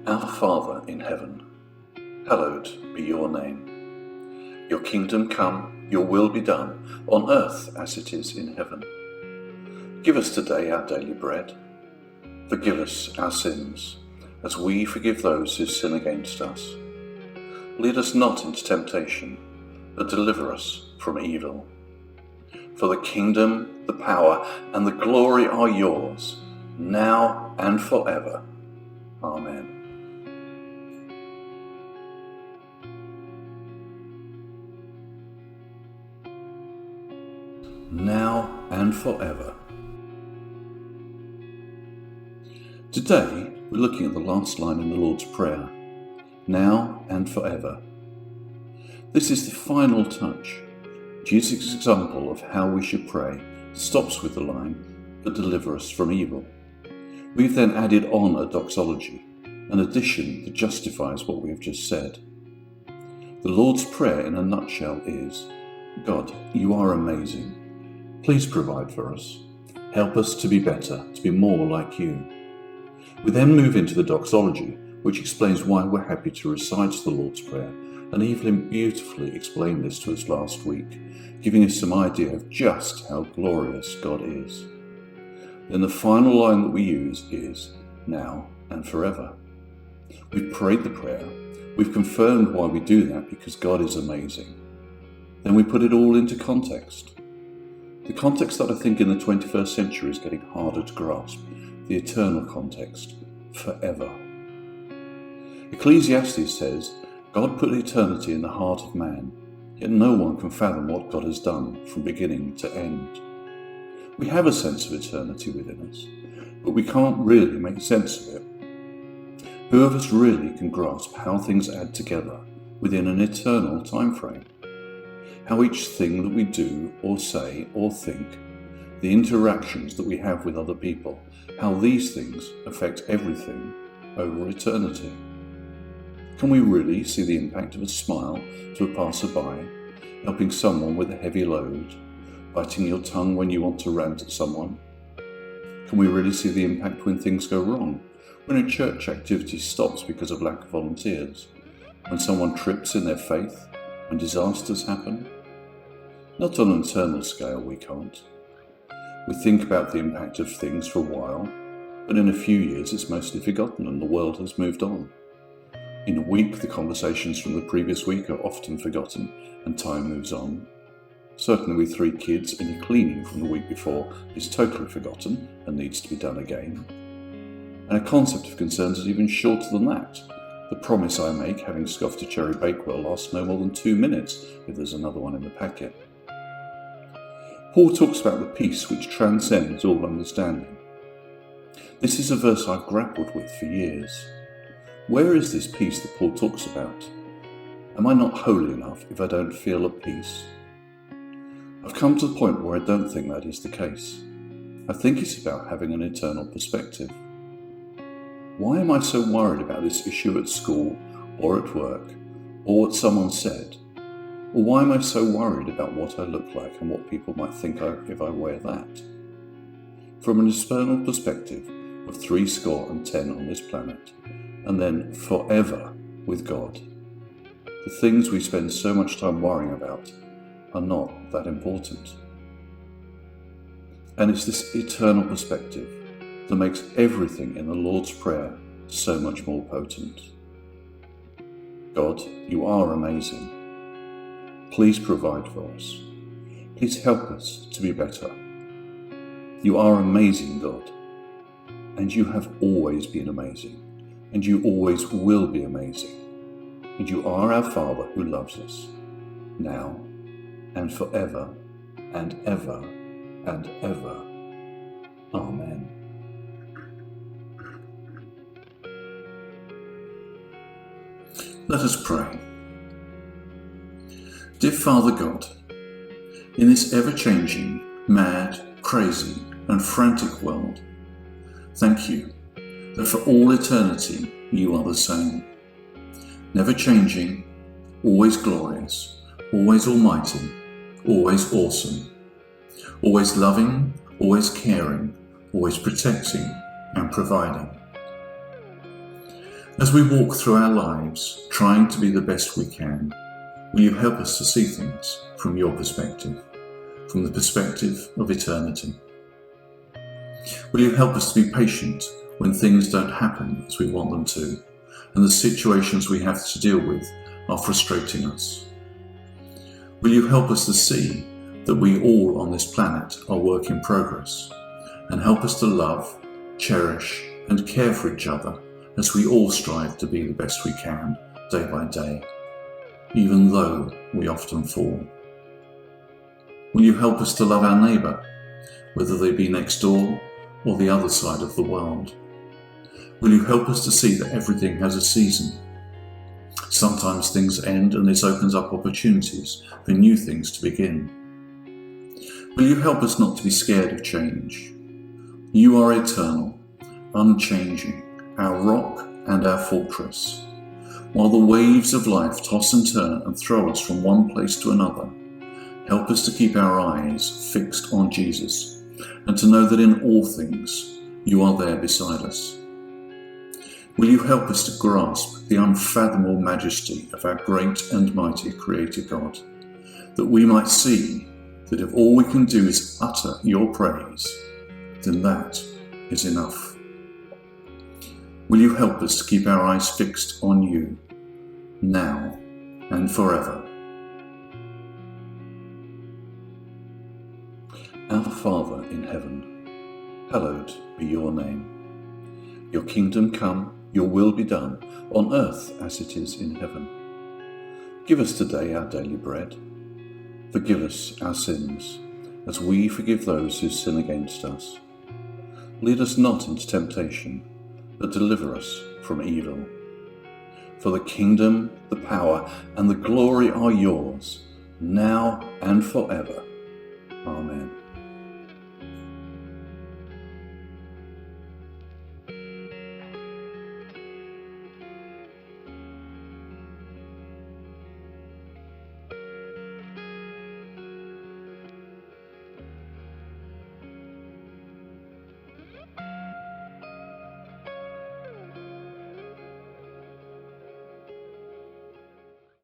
Our Father in heaven, hallowed be your name. Your kingdom come, your will be done, on earth as it is in heaven. Give us today our daily bread. Forgive us our sins, as we forgive those who sin against us. Lead us not into temptation, but deliver us from evil. For the kingdom, the power, and the glory are yours, now and forever. Amen. Now and forever. Today, we're looking at the last line in the Lord's Prayer, now and forever. This is the final touch. Jesus' example of how we should pray stops with the line, but deliver us from evil. We've then added on a doxology, an addition that justifies what we have just said. The Lord's Prayer in a nutshell is, God, you are amazing. Please provide for us. Help us to be better, to be more like you. We then move into the doxology, which explains why we're happy to recite the Lord's Prayer, and Evelyn beautifully explained this to us last week, giving us some idea of just how glorious God is. Then the final line that we use is, now and forever. We've prayed the prayer, we've confirmed why we do that because God is amazing. Then we put it all into context. The context that I think in the 21st century is getting harder to grasp, the eternal context, forever. Ecclesiastes says, God put eternity in the heart of man, yet no one can fathom what God has done from beginning to end. We have a sense of eternity within us, but we can't really make sense of it. Who of us really can grasp how things add together within an eternal time frame? How each thing that we do or say or think, the interactions that we have with other people, how these things affect everything over eternity. Can we really see the impact of a smile to a passerby, helping someone with a heavy load, biting your tongue when you want to rant at someone? Can we really see the impact when things go wrong, when a church activity stops because of lack of volunteers, when someone trips in their faith, when disasters happen? Not on an eternal scale, we can't. We think about the impact of things for a while, but in a few years it's mostly forgotten and the world has moved on. In a week, the conversations from the previous week are often forgotten and time moves on. Certainly with 3 kids, any cleaning from the week before is totally forgotten and needs to be done again. And a concept of concerns is even shorter than that. The promise I make, having scoffed a cherry bakewell, lasts no more than 2 minutes if there's another one in the packet. Paul talks about the peace which transcends all understanding. This is a verse I've grappled with for years. Where is this peace that Paul talks about? Am I not holy enough if I don't feel at peace? I've come to the point where I don't think that is the case. I think it's about having an eternal perspective. Why am I so worried about this issue at school or at work, or what someone said? Or why am I so worried about what I look like and what people might think if I wear that? From an eternal perspective of 70 on this planet, and then forever with God, the things we spend so much time worrying about are not that important. And it's this eternal perspective that makes everything in the Lord's Prayer so much more potent. God, you are amazing. Please provide for us. Please help us to be better. You are amazing, God, and you have always been amazing, and you always will be amazing, and you are our Father who loves us, now and forever and ever and ever. Amen. Let us pray. Dear Father God, in this ever-changing, mad, crazy and frantic world, thank you that for all eternity you are the same, never changing, always glorious, always almighty, always awesome, always loving, always caring, always protecting and providing. As we walk through our lives, trying to be the best we can, will you help us to see things from your perspective, from the perspective of eternity? Will you help us to be patient when things don't happen as we want them to, and the situations we have to deal with are frustrating us? Will you help us to see that we all on this planet are work in progress, and help us to love, cherish, and care for each other as we all strive to be the best we can day by day, even though we often fall? Will you help us to love our neighbour, whether they be next door or the other side of the world? Will you help us to see that everything has a season? Sometimes things end and this opens up opportunities for new things to begin. Will you help us not to be scared of change? You are eternal, unchanging, our rock and our fortress. While the waves of life toss and turn and throw us from one place to another, help us to keep our eyes fixed on Jesus and to know that in all things you are there beside us. Will you help us to grasp the unfathomable majesty of our great and mighty Creator God, that we might see that if all we can do is utter your praise, then that is enough. Will you help us to keep our eyes fixed on you, now and forever? Our Father in heaven, hallowed be your name. Your kingdom come, your will be done, on earth as it is in heaven. Give us today our daily bread. Forgive us our sins, as we forgive those who sin against us. Lead us not into temptation, but deliver us from evil. For the kingdom, the power, and the glory are yours, now and forever.